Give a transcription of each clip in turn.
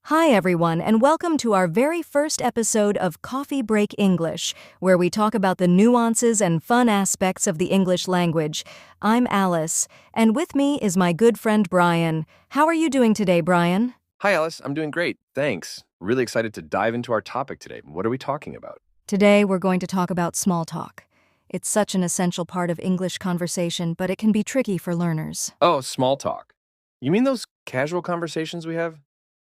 Hi, everyone, and welcome to our very first episode of Coffee Break English, where we talk about the nuances and fun aspects of the English language. I'm Alice, and with me is my good friend Brian. How are you doing today, Brian? Hi, Alice. I'm doing great. Thanks. Really excited to dive into our topic today. What are we talking about? Today, we're going to talk about small talk. It's such an essential part of English conversation, but it can be tricky for learners. Oh, small talk. You mean those casual conversations we have?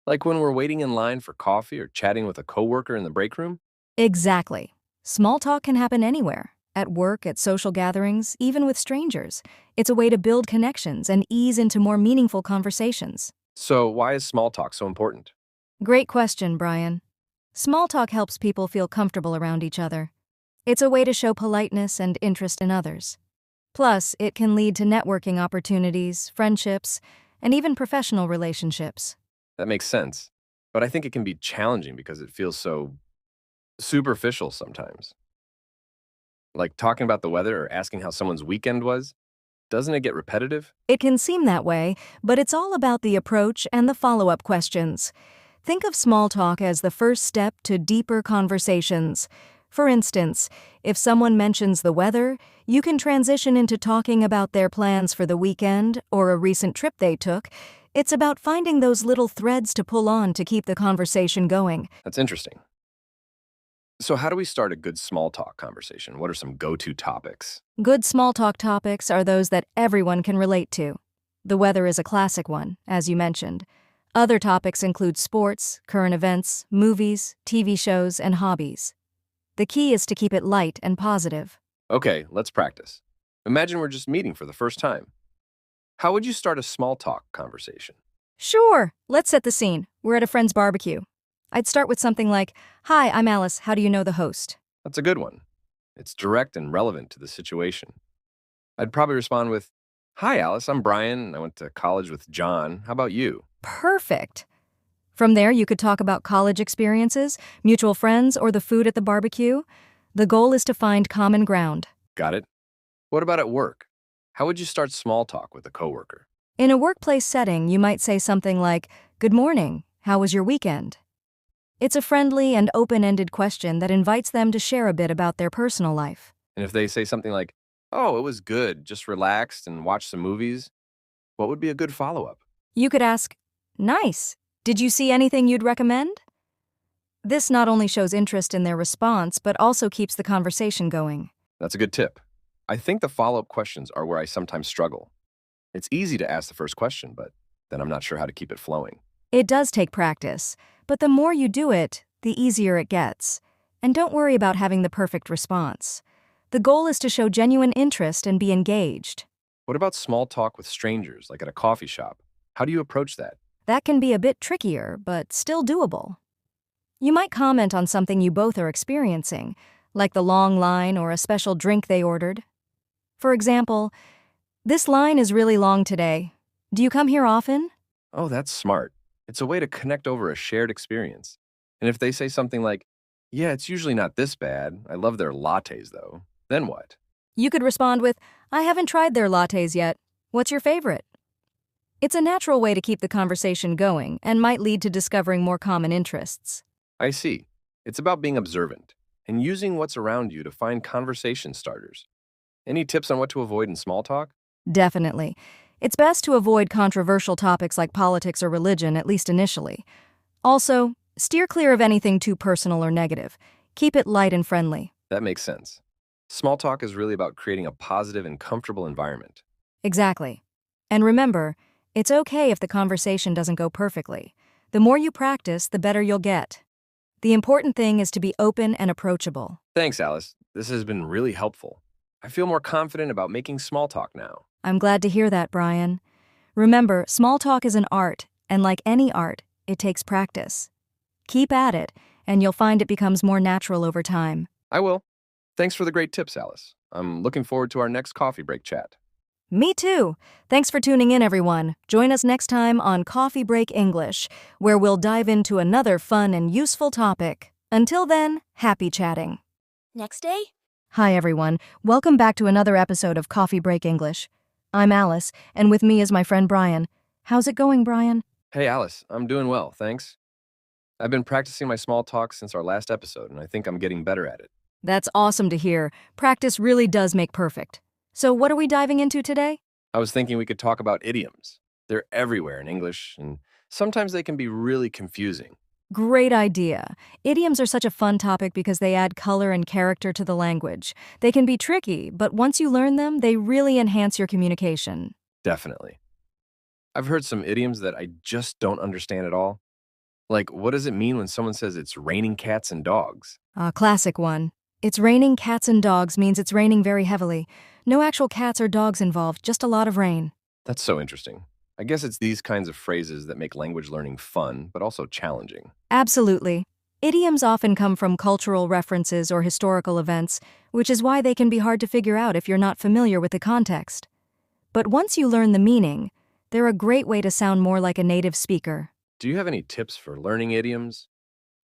Like when we're waiting in line for coffee or chatting with a coworker in the break room? Exactly. Small talk can happen anywhere. At work, at social gatherings, even with strangers. It's a way to build connections and ease into more meaningful conversations. So, why is small talk so important? Great question, Brian. Small talk helps people feel comfortable around each other. It's a way to show politeness and interest in others. Plus, it can lead to networking opportunities, friendships, and even professional relationships. That makes sense. But I think it can be challenging because it feels so superficial sometimes. Like talking about the weather or asking how someone's weekend was. Doesn't it get repetitive? It can seem that way, but it's all about the approach and the follow-up questions. Think of small talk as the first step to deeper conversations. For instance, if someone mentions the weather, you can transition into talking about their plans for the weekend or a recent trip they took. It's about finding those little threads to pull on to keep the conversation going. That's interesting. So, how do we start a good small talk conversation? What are some go to topics? Good small talk topics are those that everyone can relate to. The weather is a classic one, as you mentioned. Other topics include sports, current events, movies, TV shows, and hobbies. The key is to keep it light and positive. Okay, let's practice. Imagine we're just meeting for the first time. How would you start a small talk conversation? Sure, let's set the scene. We're at a friend's barbecue. I'd start with something like, "Hi, I'm Alice. How do you know the host?" That's a good one. It's direct and relevant to the situation. I'd probably respond with, "Hi, Alice. I'm Brian. I went to college with John. How about you?" Perfect. From there, you could talk about college experiences, mutual friends, or the food at the barbecue. The goal is to find common ground. Got it? What about at work? How would you start small talk with a coworker? In a workplace setting, you might say something like, "Good morning. How was your weekend?" It's a friendly and open-ended question that invites them to share a bit about their personal life. And if they say something like, "Oh, it was good. Just relaxed and watched some movies," what would be a good follow up? You could ask, "Nice. Did you see anything you'd recommend?" This not only shows interest in their response, but also keeps the conversation going. That's a good tip. I think the follow up questions are where I sometimes struggle. It's easy to ask the first question, but then I'm not sure how to keep it flowing. It does take practice, but the more you do it, the easier it gets. And don't worry about having the perfect response. The goal is to show genuine interest and be engaged. What about small talk with strangers, like at a coffee shop? How do you approach that? That can be a bit trickier, but still doable. You might comment on something you both are experiencing, like the long line or a special drink they ordered. For example, "This line is really long today. Do you come here often?" Oh, that's smart. It's a way to connect over a shared experience. And if they say something like, "Yeah, it's usually not this bad. I love their lattes, though," then what? You could respond with, "I haven't tried their lattes yet. What's your favorite?" It's a natural way to keep the conversation going and might lead to discovering more common interests. I see. It's about being observant and using what's around you to find conversation starters. Any tips on what to avoid in small talk? Definitely. It's best to avoid controversial topics like politics or religion, at least initially. Also, steer clear of anything too personal or negative. Keep it light and friendly. That makes sense. Small talk is really about creating a positive and comfortable environment. Exactly. And remember, it's okay if the conversation doesn't go perfectly. The more you practice, the better you'll get. The important thing is to be open and approachable. Thanks, Alice. This has been really helpful. I feel more confident about making small talk now. I'm glad to hear that, Brian. Remember, small talk is an art, and like any art, it takes practice. Keep at it, and you'll find it becomes more natural over time. I will. Thanks for the great tips, Alice. I'm looking forward to our next coffee break chat. Me too. Thanks for tuning in, everyone. Join us next time on Coffee Break English, where we'll dive into another fun and useful topic. Until then, happy chatting. Next day? Hi, everyone. Welcome back to another episode of Coffee Break English. I'm Alice, and with me is my friend Brian. How's it going, Brian? Hey, Alice. I'm doing well, thanks. I've been practicing my small talk since our last episode, and I think I'm getting better at it. That's awesome to hear. Practice really does make perfect. So, what are we diving into today? I was thinking we could talk about idioms. They're everywhere in English, and sometimes they can be really confusing. Great idea. Idioms are such a fun topic because they add color and character to the language. They can be tricky, but once you learn them, they really enhance your communication. Definitely. I've heard some idioms that I just don't understand at all. Like, what does it mean when someone says it's raining cats and dogs? A classic one. It's raining cats and dogs means it's raining very heavily. No actual cats or dogs involved, just a lot of rain. That's so interesting. I guess it's these kinds of phrases that make language learning fun, but also challenging. Absolutely. Idioms often come from cultural references or historical events, which is why they can be hard to figure out if you're not familiar with the context. But once you learn the meaning, they're a great way to sound more like a native speaker. Do you have any tips for learning idioms?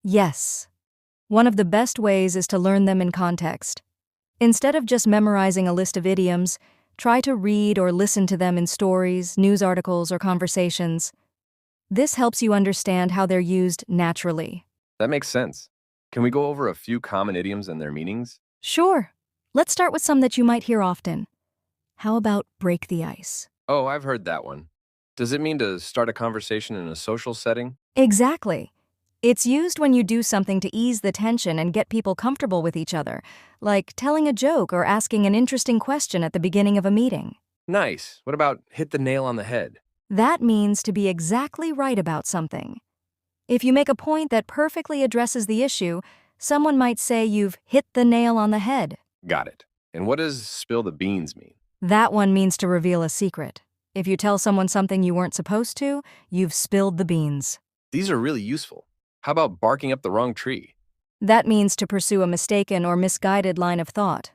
Yes. One of the best ways is to learn them in context. Instead of just memorizing a list of idioms, try to read or listen to them in stories, news articles, or conversations. This helps you understand how they're used naturally. That makes sense. Can we go over a few common idioms and their meanings? Sure. Let's start with some that you might hear often. How about break the ice? Oh, I've heard that one. Does it mean to start a conversation in a social setting? Exactly. It's used when you do something to ease the tension and get people comfortable with each other, like telling a joke or asking an interesting question at the beginning of a meeting. Nice. What about hit the nail on the head? That means to be exactly right about something. If you make a point that perfectly addresses the issue, someone might say you've hit the nail on the head. Got it. And what does spill the beans mean? That one means to reveal a secret. If you tell someone something you weren't supposed to, you've spilled the beans. These are really useful. How about barking up the wrong tree? That means to pursue a mistaken or misguided line of thought.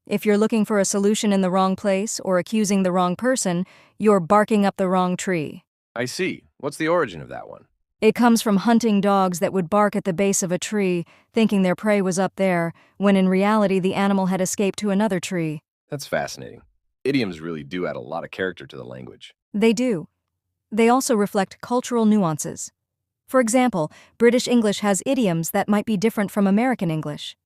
If you're looking for a solution in the wrong place or accusing the wrong person, you're barking up the wrong tree. I see. What's the origin of that one? It comes from hunting dogs that would bark at the base of a tree, thinking their prey was up there, when in reality the animal had escaped to another tree. That's fascinating. Idioms really do add a lot of character to the language. They do. They also reflect cultural nuances. For example, British English has idioms that might be different from American English.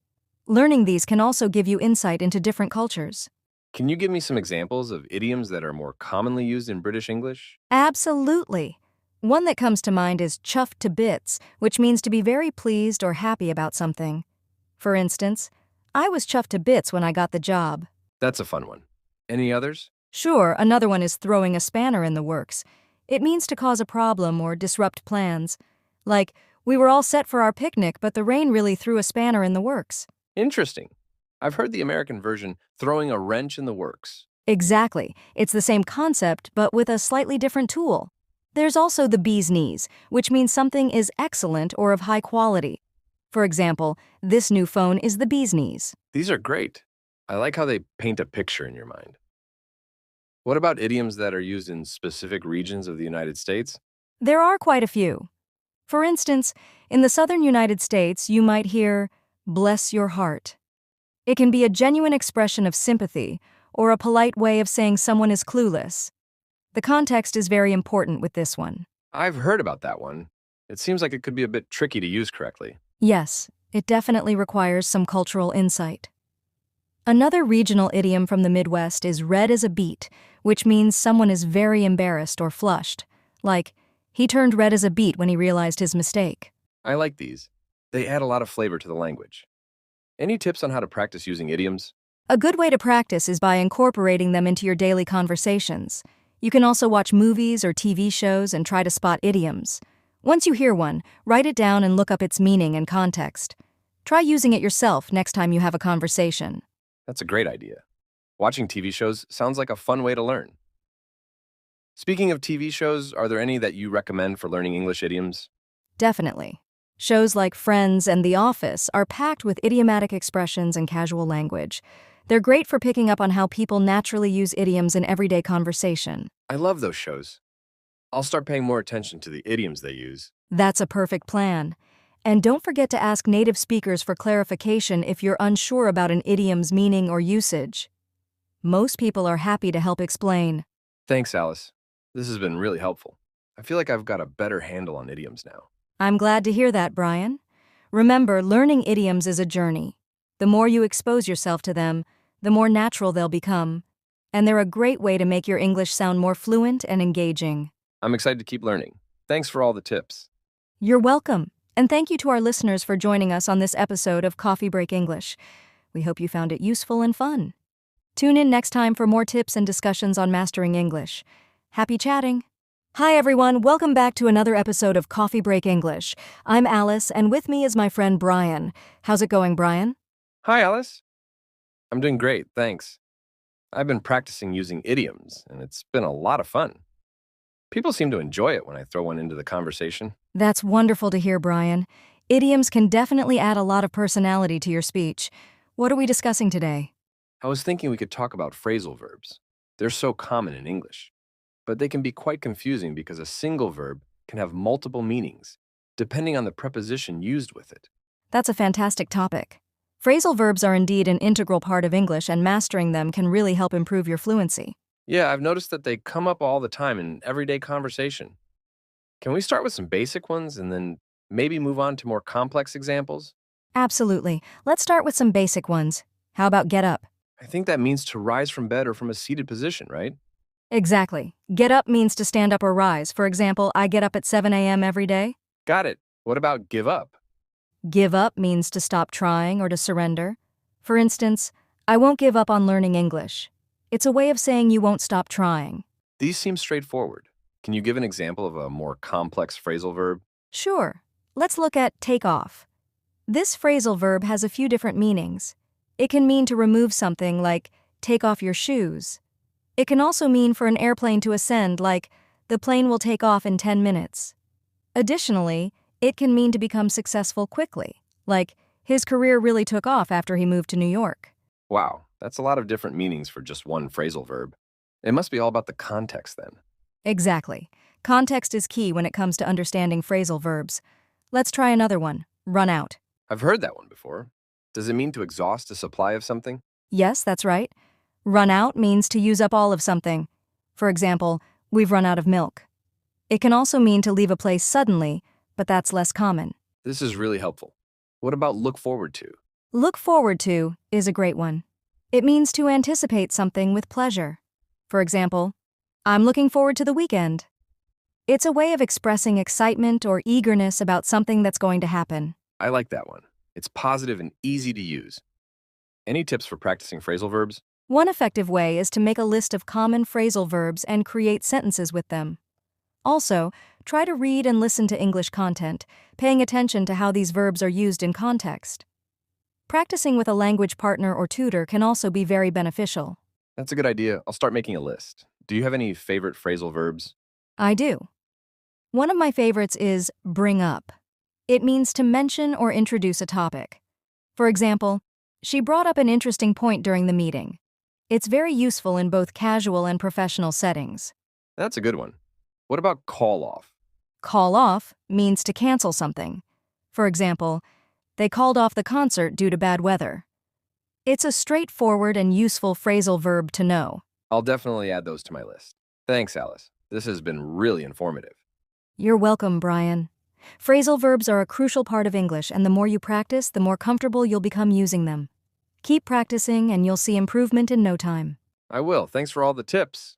Learning these can also give you insight into different cultures. Can you give me some examples of idioms that are more commonly used in British English? Absolutely. One that comes to mind is chuffed to bits, which means to be very pleased or happy about something. For instance, I was chuffed to bits when I got the job. That's a fun one. Any others? Sure, another one is throwing a spanner in the works. It means to cause a problem or disrupt plans. Like, we were all set for our picnic, but the rain really threw a spanner in the works. Interesting. I've heard the American version, throwing a wrench in the works. Exactly. It's the same concept, but with a slightly different tool. There's also the bee's knees, which means something is excellent or of high quality. For example, this new phone is the bee's knees. These are great. I like how they paint a picture in your mind. What about idioms that are used in specific regions of the United States? There are quite a few. For instance, in the southern United States, you might hear, "bless your heart." It can be a genuine expression of sympathy or a polite way of saying someone is clueless. The context is very important with this one. I've heard about that one. It seems like it could be a bit tricky to use correctly. Yes, it definitely requires some cultural insight. Another regional idiom from the Midwest is red as a beet, which means someone is very embarrassed or flushed. Like, he turned red as a beet when he realized his mistake. I like these. They add a lot of flavor to the language. Any tips on how to practice using idioms? A good way to practice is by incorporating them into your daily conversations. You can also watch movies or TV shows and try to spot idioms. Once you hear one, write it down and look up its meaning and context. Try using it yourself next time you have a conversation. That's a great idea. Watching TV shows sounds like a fun way to learn. Speaking of TV shows, are there any that you recommend for learning English idioms? Definitely. Shows like Friends and The Office are packed with idiomatic expressions and casual language. They're great for picking up on how people naturally use idioms in everyday conversation. I love those shows. I'll start paying more attention to the idioms they use. That's a perfect plan. And don't forget to ask native speakers for clarification if you're unsure about an idiom's meaning or usage. Most people are happy to help explain. Thanks, Alice. This has been really helpful. I feel like I've got a better handle on idioms now. I'm glad to hear that, Brian. Remember, learning idioms is a journey. The more you expose yourself to them, the more natural they'll become. And they're a great way to make your English sound more fluent and engaging. I'm excited to keep learning. Thanks for all the tips. You're welcome. And thank you to our listeners for joining us on this episode of Coffee Break English. We hope you found it useful and fun. Tune in next time for more tips and discussions on mastering English. Happy chatting! Hi everyone, welcome back to another episode of Coffee Break English. I'm Alice, and with me is my friend Brian. How's it going, Brian? Hi, Alice. I'm doing great, thanks. I've been practicing using idioms, and it's been a lot of fun. People seem to enjoy it when I throw one into the conversation. That's wonderful to hear, Brian. Idioms can definitely add a lot of personality to your speech. What are we discussing today? I was thinking we could talk about phrasal verbs. They're so common in English, but they can be quite confusing because a single verb can have multiple meanings, depending on the preposition used with it. That's a fantastic topic. Phrasal verbs are indeed an integral part of English, and mastering them can really help improve your fluency. Yeah, I've noticed that they come up all the time in everyday conversation. Can we start with some basic ones and then maybe move on to more complex examples? Absolutely. Let's start with some basic ones. How about get up? I think that means to rise from bed or from a seated position, right? Exactly. Get up means to stand up or rise. For example, I get up at 7 a.m. every day. Got it. What about give up? Give up means to stop trying or to surrender. For instance, I won't give up on learning English. It's a way of saying you won't stop trying. These seem straightforward. Can you give an example of a more complex phrasal verb? Sure. Let's look at take off. This phrasal verb has a few different meanings. It can mean to remove something, like take off your shoes. It can also mean for an airplane to ascend, like the plane will take off in 10 minutes. Additionally, it can mean to become successful quickly, like his career really took off after he moved to New York. Wow, that's a lot of different meanings for just one phrasal verb. It must be all about the context then. Exactly. Context is key when it comes to understanding phrasal verbs. Let's try another one, run out. I've heard that one before. Does it mean to exhaust a supply of something? Yes, that's right. Run out means to use up all of something. For example, we've run out of milk. It can also mean to leave a place suddenly, but that's less common. This is really helpful. What about look forward to? Look forward to is a great one. It means to anticipate something with pleasure. For example, I'm looking forward to the weekend. It's a way of expressing excitement or eagerness about something that's going to happen. I like that one. It's positive and easy to use. Any tips for practicing phrasal verbs? One effective way is to make a list of common phrasal verbs and create sentences with them. Also, try to read and listen to English content, paying attention to how these verbs are used in context. Practicing with a language partner or tutor can also be very beneficial. That's a good idea. I'll start making a list. Do you have any favorite phrasal verbs? I do. One of my favorites is bring up. It means to mention or introduce a topic. For example, she brought up an interesting point during the meeting. It's very useful in both casual and professional settings. That's a good one. What about call off? Call off means to cancel something. For example, they called off the concert due to bad weather. It's a straightforward and useful phrasal verb to know. I'll definitely add those to my list. Thanks, Alice. This has been really informative. You're welcome, Brian. Phrasal verbs are a crucial part of English, and the more you practice, the more comfortable you'll become using them. Keep practicing, and you'll see improvement in no time. I will. Thanks for all the tips.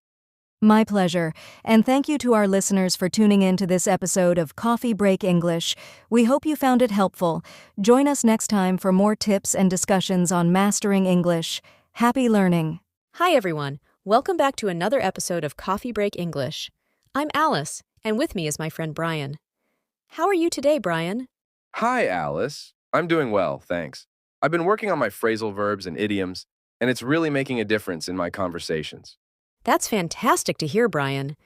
My pleasure, and thank you to our listeners for tuning in to this episode of Coffee Break English. We hope you found it helpful. Join us next time for more tips and discussions on mastering English. Happy learning. Hi, everyone. Welcome back to another episode of Coffee Break English. I'm Alice, and with me is my friend Brian. How are you today, Brian? Hi, Alice. I'm doing well, thanks. I've been working on my phrasal verbs and idioms, and it's really making a difference in my conversations. That's fantastic to hear, Brian.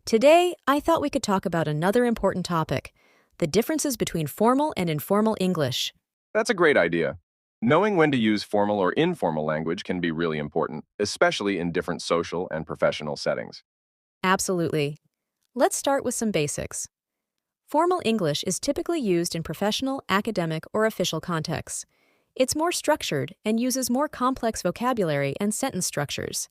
Today, I thought we could talk about another important topic, the differences between formal and informal English. That's a great idea. Knowing when to use formal or informal language can be really important, especially in different social and professional settings. Absolutely. Let's start with some basics. Formal English is typically used in professional, academic, or official contexts. It's more structured and uses more complex vocabulary and sentence structures.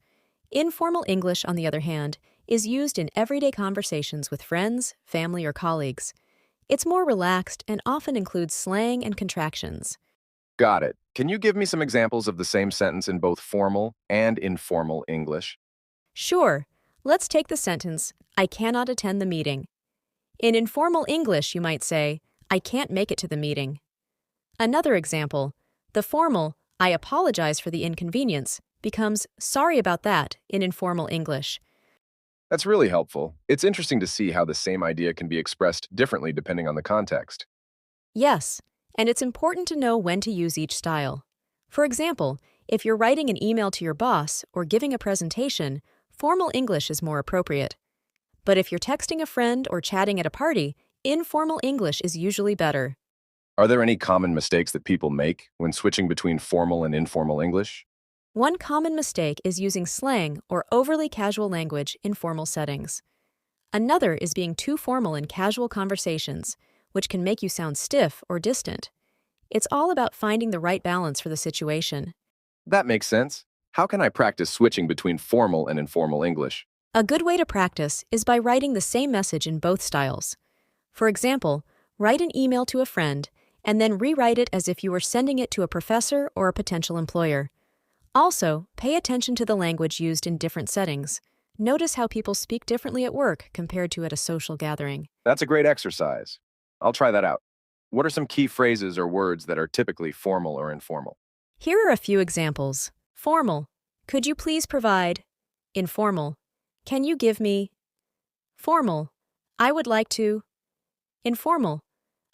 Informal English, on the other hand, is used in everyday conversations with friends, family, or colleagues. It's more relaxed and often includes slang and contractions. Got it. Can you give me some examples of the same sentence in both formal and informal English? Sure, let's take the sentence, I cannot attend the meeting. In informal English, you might say, I can't make it to the meeting. Another example, the formal, I apologize for the inconvenience, becomes sorry about that in informal English. That's really helpful. It's interesting to see how the same idea can be expressed differently depending on the context. Yes, and it's important to know when to use each style. For example, if you're writing an email to your boss or giving a presentation, formal English is more appropriate. But if you're texting a friend or chatting at a party, informal English is usually better. Are there any common mistakes that people make when switching between formal and informal English? One common mistake is using slang or overly casual language in formal settings. Another is being too formal in casual conversations, which can make you sound stiff or distant. It's all about finding the right balance for the situation. That makes sense. How can I practice switching between formal and informal English? A good way to practice is by writing the same message in both styles. For example, write an email to a friend and then rewrite it as if you were sending it to a professor or a potential employer. Also, pay attention to the language used in different settings. Notice how people speak differently at work compared to at a social gathering. That's a great exercise. I'll try that out. What are some key phrases or words that are typically formal or informal? Here are a few examples. Formal. Could you please provide? Informal. Can you give me? Formal. I would like to. Informal.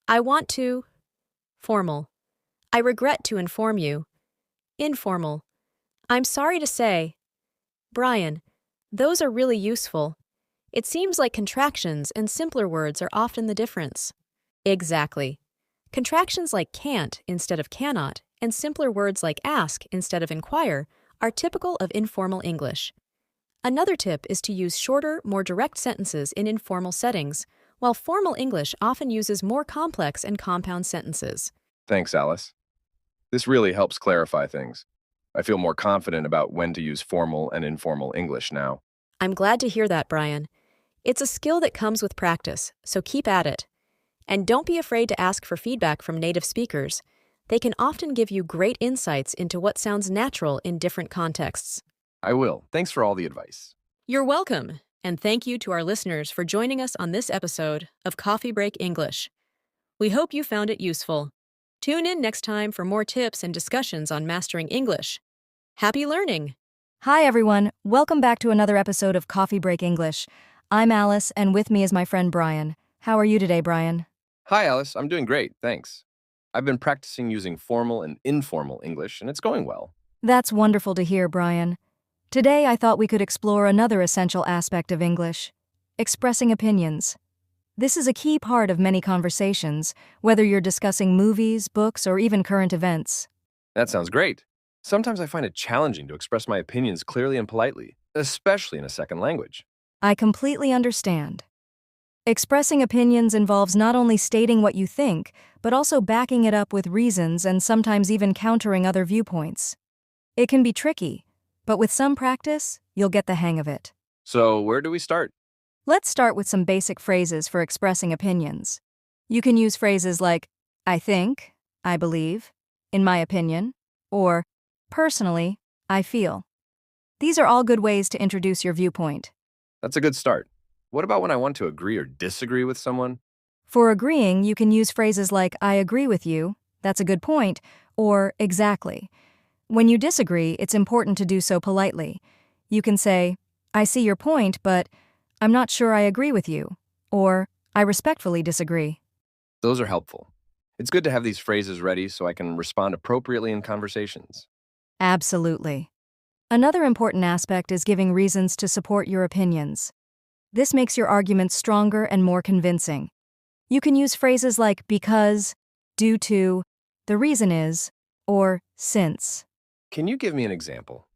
I want to. Formal. I regret to inform you. Informal. I'm sorry to say. Brian, those are really useful. It seems like contractions and simpler words are often the difference. Exactly. Contractions like can't instead of cannot and simpler words like ask instead of inquire are typical of informal English. Another tip is to use shorter, more direct sentences in informal settings, while formal English often uses more complex and compound sentences. Thanks, Alice. This really helps clarify things. I feel more confident about when to use formal and informal English now. I'm glad to hear that, Brian. It's a skill that comes with practice, so keep at it. And don't be afraid to ask for feedback from native speakers. They can often give you great insights into what sounds natural in different contexts. I will. Thanks for all the advice. You're welcome, and thank you to our listeners for joining us on this episode of Coffee Break English. We hope you found it useful. Tune in next time for more tips and discussions on mastering English. Happy learning! Hi, everyone. Welcome back to another episode of Coffee Break English. I'm Alice, and with me is my friend Brian. How are you today, Brian? Hi, Alice. I'm doing great, thanks. I've been practicing using formal and informal English, and it's going well. That's wonderful to hear, Brian. Today, I thought we could explore another essential aspect of English: expressing opinions. This is a key part of many conversations, whether you're discussing movies, books, or even current events. That sounds great. Sometimes I find it challenging to express my opinions clearly and politely, especially in a second language. I completely understand. Expressing opinions involves not only stating what you think, but also backing it up with reasons and sometimes even countering other viewpoints. It can be tricky, but with some practice, you'll get the hang of it. So, where do we start? Let's start with some basic phrases for expressing opinions. You can use phrases like, I think, I believe, in my opinion, or, personally, I feel. These are all good ways to introduce your viewpoint. That's a good start. What about when I want to agree or disagree with someone? For agreeing, you can use phrases like, I agree with you, that's a good point, or exactly. When you disagree, it's important to do so politely. You can say, I see your point, but I'm not sure I agree with you, or I respectfully disagree. Those are helpful. It's good to have these phrases ready so I can respond appropriately in conversations. Absolutely. Another important aspect is giving reasons to support your opinions. This makes your arguments stronger and more convincing. You can use phrases like because, due to, the reason is, or since. Can you give me an example?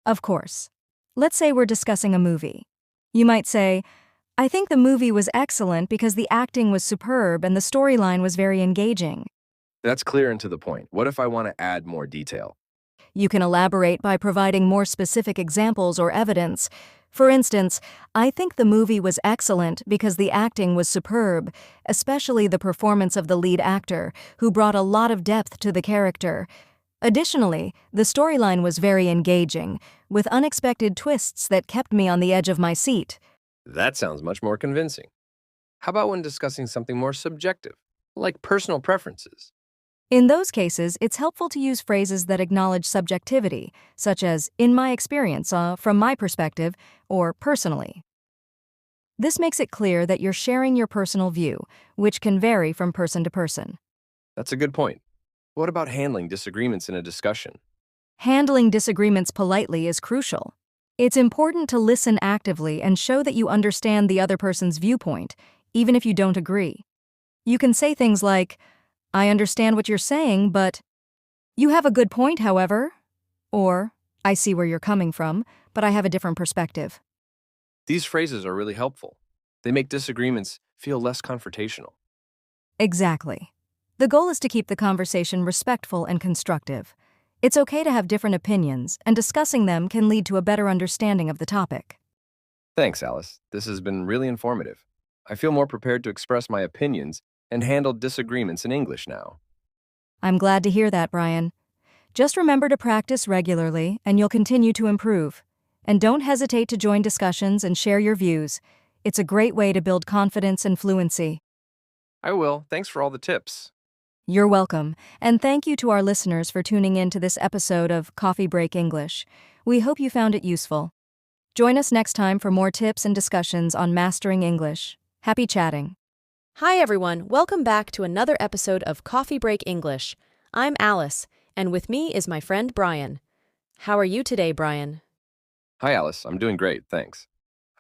Of course. Let's say we're discussing a movie. You might say, I think the movie was excellent because the acting was superb and the storyline was very engaging. That's clear and to the point. What if I want to add more detail? You can elaborate by providing more specific examples or evidence. For instance, I think the movie was excellent because the acting was superb, especially the performance of the lead actor, who brought a lot of depth to the character. Additionally, the storyline was very engaging, with unexpected twists that kept me on the edge of my seat. That sounds much more convincing. How about when discussing something more subjective, like personal preferences? In those cases, it's helpful to use phrases that acknowledge subjectivity, such as, in my experience, from my perspective, or personally. This makes it clear that you're sharing your personal view, which can vary from person to person. That's a good point. What about handling disagreements in a discussion? Handling disagreements politely is crucial. It's important to listen actively and show that you understand the other person's viewpoint, even if you don't agree. You can say things like, I understand what you're saying, but you have a good point, however. Or, I see where you're coming from, but I have a different perspective. These phrases are really helpful. They make disagreements feel less confrontational. Exactly. The goal is to keep the conversation respectful and constructive. It's okay to have different opinions, and discussing them can lead to a better understanding of the topic. Thanks, Alice. This has been really informative. I feel more prepared to express my opinions and handle disagreements in English now. I'm glad to hear that, Brian. Just remember to practice regularly, and you'll continue to improve. And don't hesitate to join discussions and share your views. It's a great way to build confidence and fluency. I will. Thanks for all the tips. You're welcome, and thank you to our listeners for tuning in to this episode of Coffee Break English. We hope you found it useful. Join us next time for more tips and discussions on mastering English. Happy chatting. Hi everyone, welcome back to another episode of Coffee Break English. I'm Alice, and with me is my friend Brian. How are you today, Brian? Hi, Alice. I'm doing great, thanks.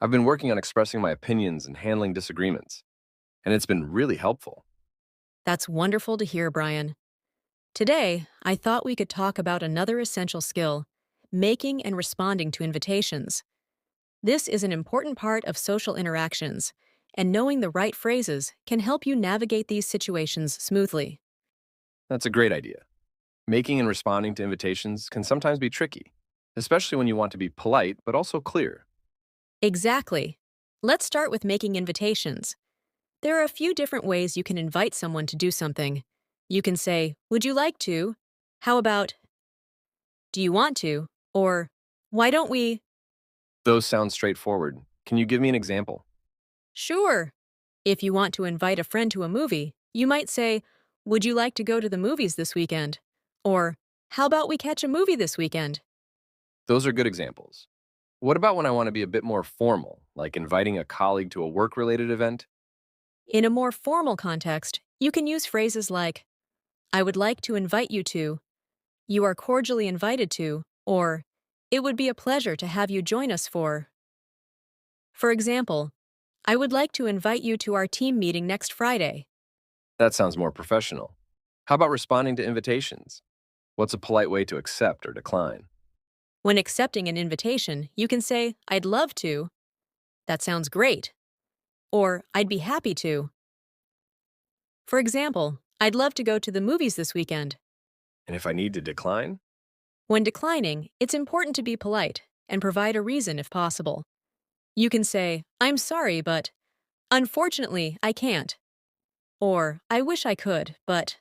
I've been working on expressing my opinions and handling disagreements, and it's been really helpful. That's wonderful to hear, Brian. Today, I thought we could talk about another essential skill, making and responding to invitations. This is an important part of social interactions, and knowing the right phrases can help you navigate these situations smoothly. That's a great idea. Making and responding to invitations can sometimes be tricky, especially when you want to be polite but also clear. Exactly. Let's start with making invitations. There are a few different ways you can invite someone to do something. You can say, would you like to? How about, do you want to? Or, why don't we? Those sound straightforward. Can you give me an example? Sure. If you want to invite a friend to a movie, you might say, would you like to go to the movies this weekend? Or, how about we catch a movie this weekend? Those are good examples. What about when I want to be a bit more formal, like inviting a colleague to a work-related event? In a more formal context, you can use phrases like, I would like to invite you to, you are cordially invited to, or, it would be a pleasure to have you join us for. For example, I would like to invite you to our team meeting next Friday. That sounds more professional. How about responding to invitations? What's a polite way to accept or decline? When accepting an invitation, you can say, I'd love to. That sounds great. Or, I'd be happy to. For example, I'd love to go to the movies this weekend. And if I need to decline? When declining, it's important to be polite and provide a reason if possible. You can say, I'm sorry, but unfortunately, I can't. Or, I wish I could, but.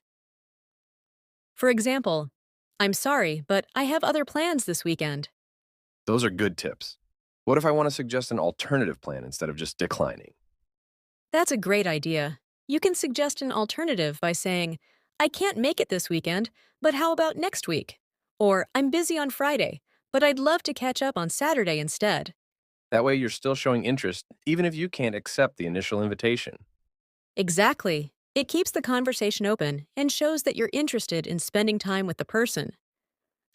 For example, I'm sorry, but I have other plans this weekend. Those are good tips. What if I want to suggest an alternative plan instead of just declining? That's a great idea. You can suggest an alternative by saying, I can't make it this weekend, but how about next week? Or, I'm busy on Friday, but I'd love to catch up on Saturday instead. That way you're still showing interest even if you can't accept the initial invitation. Exactly. It keeps the conversation open and shows that you're interested in spending time with the person.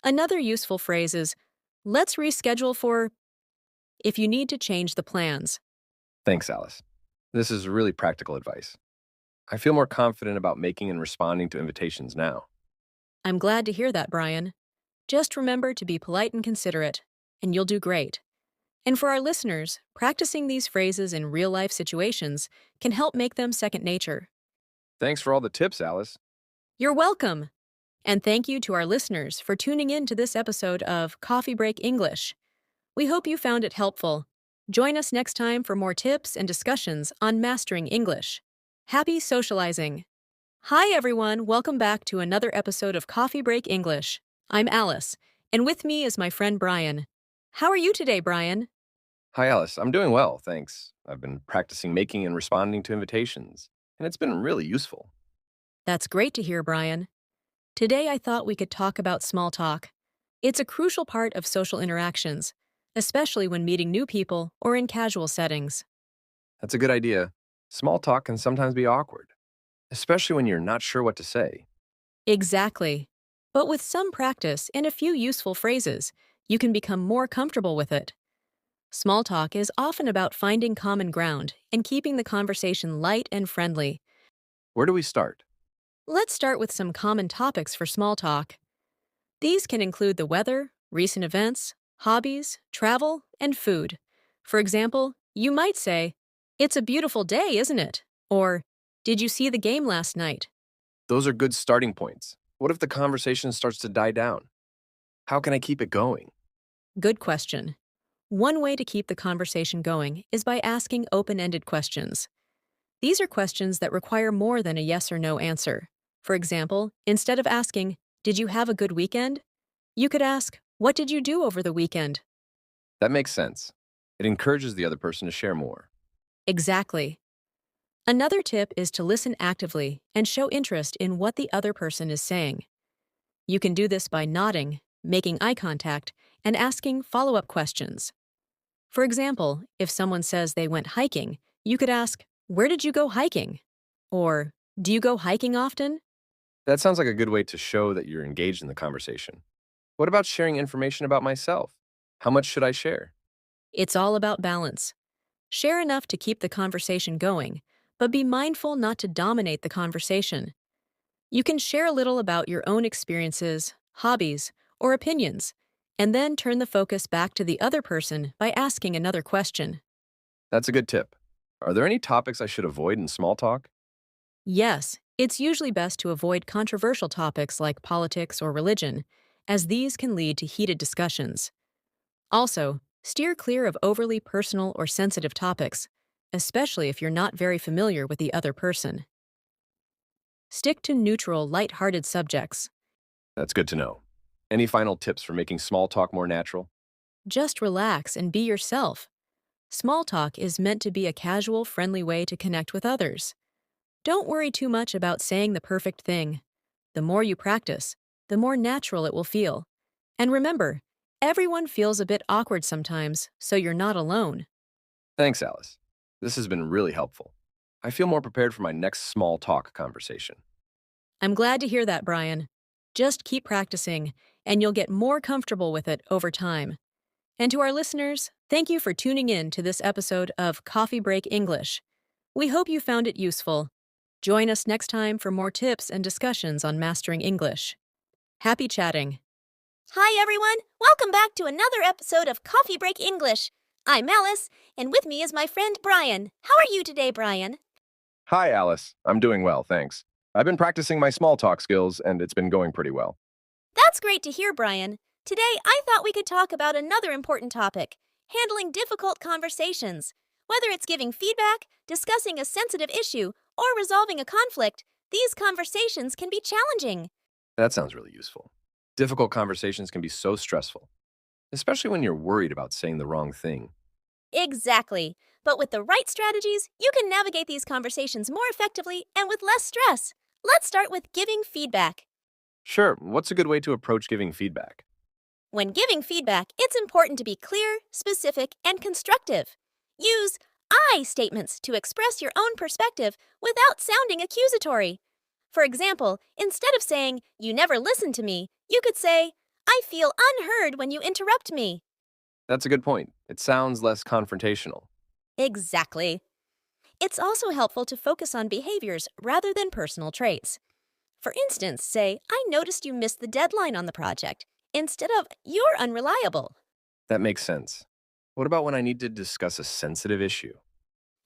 Another useful phrase is, let's reschedule for, if you need to change the plans. Thanks, Alice. This is really practical advice. I feel more confident about making and responding to invitations now. I'm glad to hear that, Brian. Just remember to be polite and considerate, and you'll do great. And for our listeners, practicing these phrases in real-life situations can help make them second nature. Thanks for all the tips, Alice. You're welcome! And thank you to our listeners for tuning in to this episode of Coffee Break English. We hope you found it helpful. Join us next time for more tips and discussions on mastering English. Happy socializing! Hi everyone, welcome back to another episode of Coffee Break English. I'm Alice, and with me is my friend Brian. How are you today, Brian? Hi, Alice. I'm doing well, thanks. I've been practicing making and responding to invitations, and it's been really useful. That's great to hear, Brian. Today I thought we could talk about small talk. It's a crucial part of social interactions, especially when meeting new people or in casual settings. That's a good idea. Small talk can sometimes be awkward, especially when you're not sure what to say. Exactly. But with some practice and a few useful phrases, you can become more comfortable with it. Small talk is often about finding common ground and keeping the conversation light and friendly. Where do we start? Let's start with some common topics for small talk. These can include the weather, recent events, hobbies, travel, and food. For example, you might say, "It's a beautiful day, isn't it?" Or, "Did you see the game last night?" Those are good starting points. What if the conversation starts to die down? How can I keep it going? Good question. One way to keep the conversation going is by asking open-ended questions. These are questions that require more than a yes or no answer. For example, instead of asking, "Did you have a good weekend?" you could ask, "What did you do over the weekend?" That makes sense. It encourages the other person to share more. Exactly. Another tip is to listen actively and show interest in what the other person is saying. You can do this by nodding, making eye contact, and asking follow-up questions. For example, if someone says they went hiking, you could ask, "Where did you go hiking?" Or, "Do you go hiking often?" That sounds like a good way to show that you're engaged in the conversation. What about sharing information about myself? How much should I share? It's all about balance. Share enough to keep the conversation going, but be mindful not to dominate the conversation. You can share a little about your own experiences, hobbies, or opinions, and then turn the focus back to the other person by asking another question. That's a good tip. Are there any topics I should avoid in small talk? Yes, it's usually best to avoid controversial topics like politics or religion, as these can lead to heated discussions. Also, steer clear of overly personal or sensitive topics, especially if you're not very familiar with the other person. Stick to neutral, light-hearted subjects. That's good to know. Any final tips for making small talk more natural? Just relax and be yourself. Small talk is meant to be a casual, friendly way to connect with others. Don't worry too much about saying the perfect thing. The more you practice, the more natural it will feel. And remember, everyone feels a bit awkward sometimes, so you're not alone. Thanks, Alice. This has been really helpful. I feel more prepared for my next small talk conversation. I'm glad to hear that, Brian. Just keep practicing, and you'll get more comfortable with it over time. And to our listeners, thank you for tuning in to this episode of Coffee Break English. We hope you found it useful. Join us next time for more tips and discussions on mastering English. Happy chatting. Hi, everyone. Welcome back to another episode of Coffee Break English. I'm Alice, and with me is my friend Brian. How are you today, Brian? Hi, Alice. I'm doing well, thanks. I've been practicing my small talk skills, and it's been going pretty well. That's great to hear, Brian. Today, I thought we could talk about another important topic, handling difficult conversations. Whether it's giving feedback, discussing a sensitive issue, or resolving a conflict, these conversations can be challenging. That sounds really useful. Difficult conversations can be so stressful, especially when you're worried about saying the wrong thing. Exactly. But with the right strategies, you can navigate these conversations more effectively and with less stress. Let's start with giving feedback. Sure, what's a good way to approach giving feedback? When giving feedback, it's important to be clear, specific, and constructive. Use I statements to express your own perspective without sounding accusatory. For example, instead of saying, "You never listen to me," you could say, "I feel unheard when you interrupt me." That's a good point. It sounds less confrontational. Exactly. It's also helpful to focus on behaviors rather than personal traits. For instance, say, "I noticed you missed the deadline on the project," instead of, "You're unreliable." That makes sense. What about when I need to discuss a sensitive issue?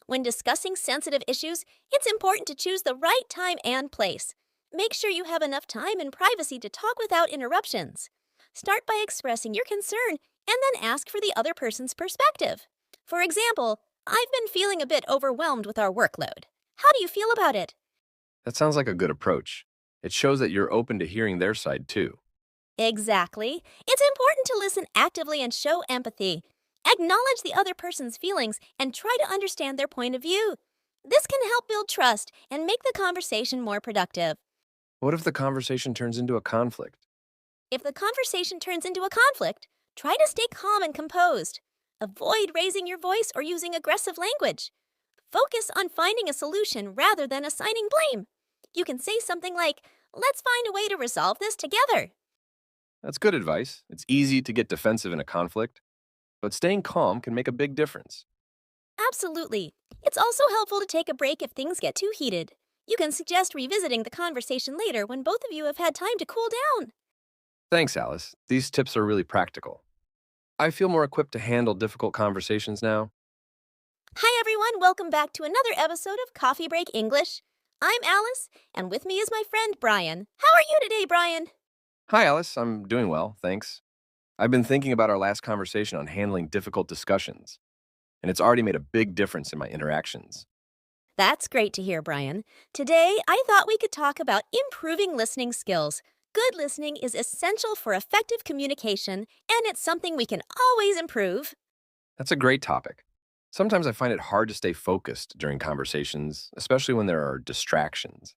When discussing sensitive issues, it's important to choose the right time and place. Make sure you have enough time and privacy to talk without interruptions. Start by expressing your concern and then ask for the other person's perspective. For example, I've been feeling a bit overwhelmed with our workload. How do you feel about it? That sounds like a good approach. It shows that you're open to hearing their side too. Exactly. It's important to listen actively and show empathy. Acknowledge the other person's feelings and try to understand their point of view. This can help build trust and make the conversation more productive. What if the conversation turns into a conflict? If the conversation turns into a conflict, try to stay calm and composed. Avoid raising your voice or using aggressive language. Focus on finding a solution rather than assigning blame. You can say something like, "Let's find a way to resolve this together." That's good advice. It's easy to get defensive in a conflict, but staying calm can make a big difference. Absolutely. It's also helpful to take a break if things get too heated. You can suggest revisiting the conversation later when both of you have had time to cool down. Thanks, Alice. These tips are really practical. I feel more equipped to handle difficult conversations now. Hi everyone, welcome back to another episode of Coffee Break English. I'm Alice, and with me is my friend Brian. How are you today, Brian? Hi, Alice. I'm doing well, thanks. I've been thinking about our last conversation on handling difficult discussions, and it's already made a big difference in my interactions. That's great to hear, Brian. Today, I thought we could talk about improving listening skills. Good listening is essential for effective communication, and it's something we can always improve. That's a great topic. Sometimes I find it hard to stay focused during conversations, especially when there are distractions.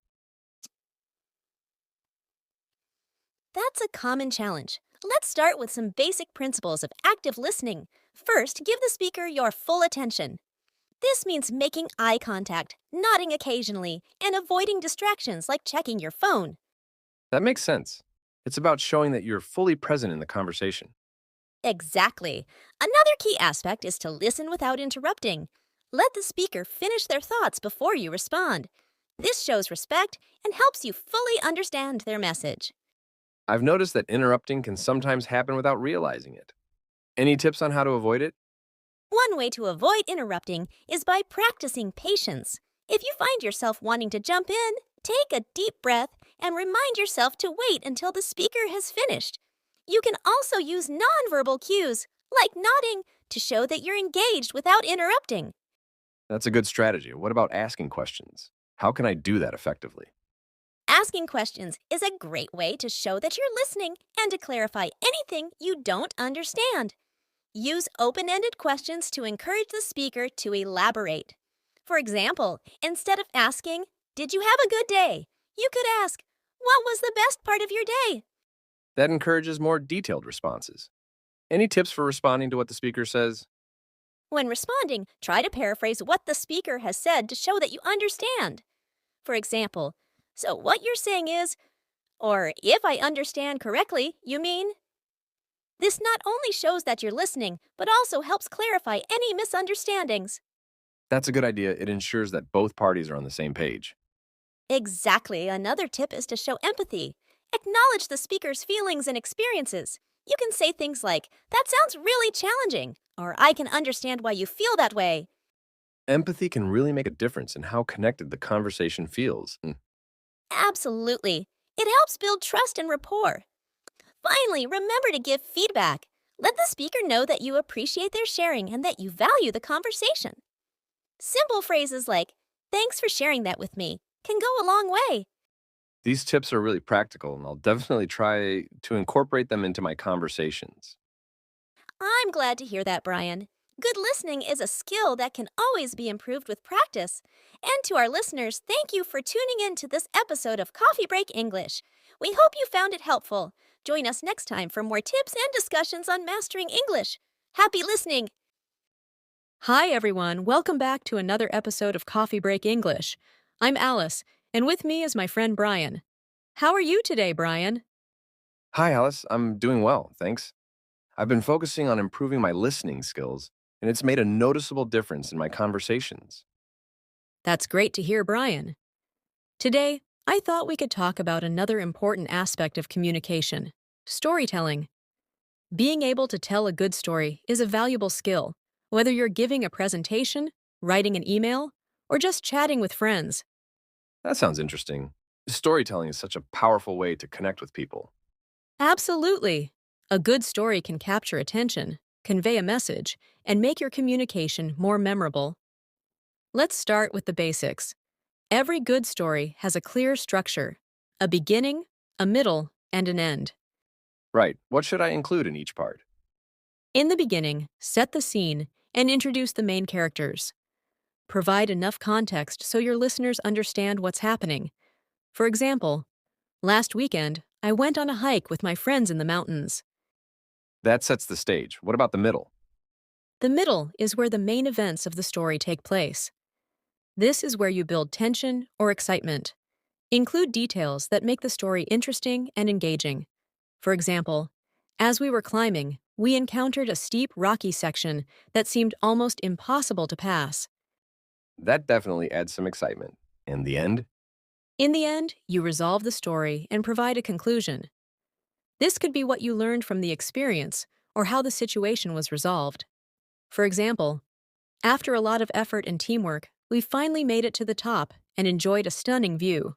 That's a common challenge. Let's start with some basic principles of active listening. First, give the speaker your full attention. This means making eye contact, nodding occasionally, and avoiding distractions like checking your phone. That makes sense. It's about showing that you're fully present in the conversation. Exactly. Another key aspect is to listen without interrupting. Let the speaker finish their thoughts before you respond. This shows respect and helps you fully understand their message. I've noticed that interrupting can sometimes happen without realizing it. Any tips on how to avoid it? One way to avoid interrupting is by practicing patience. If you find yourself wanting to jump in, take a deep breath and remind yourself to wait until the speaker has finished. You can also use nonverbal cues, like nodding, to show that you're engaged without interrupting. That's a good strategy. What about asking questions? How can I do that effectively? Asking questions is a great way to show that you're listening and to clarify anything you don't understand. Use open-ended questions to encourage the speaker to elaborate. For example, instead of asking, "Did you have a good day?" you could ask, "What was the best part of your day?" That encourages more detailed responses. Any tips for responding to what the speaker says? When responding, try to paraphrase what the speaker has said to show that you understand. For example, "So what you're saying is," or "If I understand correctly, you mean." This not only shows that you're listening, but also helps clarify any misunderstandings. That's a good idea. It ensures that both parties are on the same page. Exactly. Another tip is to show empathy. Acknowledge the speaker's feelings and experiences. You can say things like, "That sounds really challenging," or "I can understand why you feel that way." Empathy can really make a difference in how connected the conversation feels. Absolutely. It helps build trust and rapport. Finally, remember to give feedback. Let the speaker know that you appreciate their sharing and that you value the conversation. Simple phrases like, "Thanks for sharing that with me," can go a long way. These tips are really practical, and I'll definitely try to incorporate them into my conversations. I'm glad to hear that, Brian. Good listening is a skill that can always be improved with practice. And to our listeners, thank you for tuning in to this episode of Coffee Break English. We hope you found it helpful. Join us next time for more tips and discussions on mastering English. Happy listening! Hi, everyone. Welcome back to another episode of Coffee Break English. I'm Alice, and with me is my friend Brian. How are you today, Brian? Hi, Alice. I'm doing well, thanks. I've been focusing on improving my listening skills, and it's made a noticeable difference in my conversations. That's great to hear, Brian. Today, I thought we could talk about another important aspect of communication: storytelling. Being able to tell a good story is a valuable skill, whether you're giving a presentation, writing an email, or just chatting with friends. That sounds interesting. Storytelling is such a powerful way to connect with people. Absolutely. A good story can capture attention, convey a message, and make your communication more memorable. Let's start with the basics. Every good story has a clear structure, a beginning, a middle, and an end. Right. What should I include in each part? In the beginning, set the scene and introduce the main characters. Provide enough context so your listeners understand what's happening. For example, last weekend, I went on a hike with my friends in the mountains. That sets the stage. What about the middle? The middle is where the main events of the story take place. This is where you build tension or excitement. Include details that make the story interesting and engaging. For example, as we were climbing, we encountered a steep, rocky section that seemed almost impossible to pass. That definitely adds some excitement. And the end? In the end, you resolve the story and provide a conclusion. This could be what you learned from the experience or how the situation was resolved. For example, after a lot of effort and teamwork, we finally made it to the top and enjoyed a stunning view.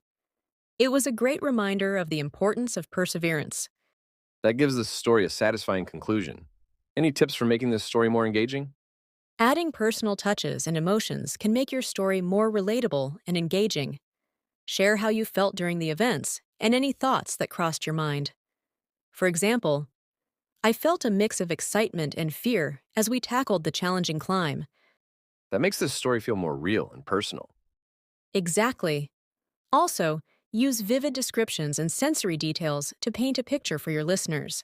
It was a great reminder of the importance of perseverance. That gives the story a satisfying conclusion. Any tips for making this story more engaging? Adding personal touches and emotions can make your story more relatable and engaging. Share how you felt during the events and any thoughts that crossed your mind. For example, I felt a mix of excitement and fear as we tackled the challenging climb. That makes this story feel more real and personal. Exactly. Also, use vivid descriptions and sensory details to paint a picture for your listeners.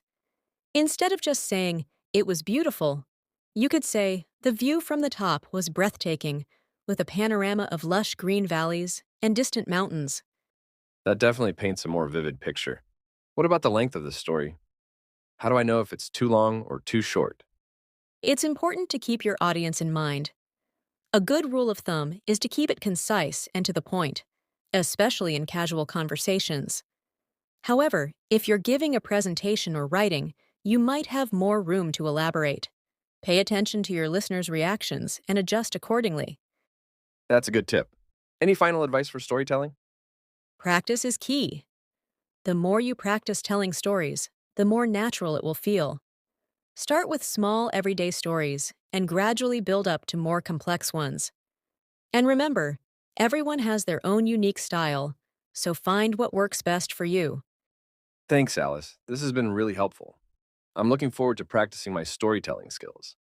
Instead of just saying, "It was beautiful," you could say, "The view from the top was breathtaking, with a panorama of lush green valleys and distant mountains." That definitely paints a more vivid picture. What about the length of the story? How do I know if it's too long or too short? It's important to keep your audience in mind. A good rule of thumb is to keep it concise and to the point, especially in casual conversations. However, if you're giving a presentation or writing, you might have more room to elaborate. Pay attention to your listeners' reactions and adjust accordingly. That's a good tip. Any final advice for storytelling? Practice is key. The more you practice telling stories, the more natural it will feel. Start with small, everyday stories and gradually build up to more complex ones. And remember, everyone has their own unique style, so find what works best for you. Thanks, Alice. This has been really helpful. I'm looking forward to practicing my storytelling skills.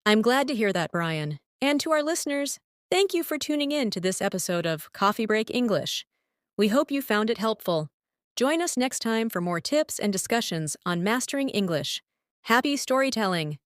I'm glad to hear that, Brian. And to our listeners, thank you for tuning in to this episode of Coffee Break English. We hope you found it helpful. Join us next time for more tips and discussions on mastering English. Happy storytelling!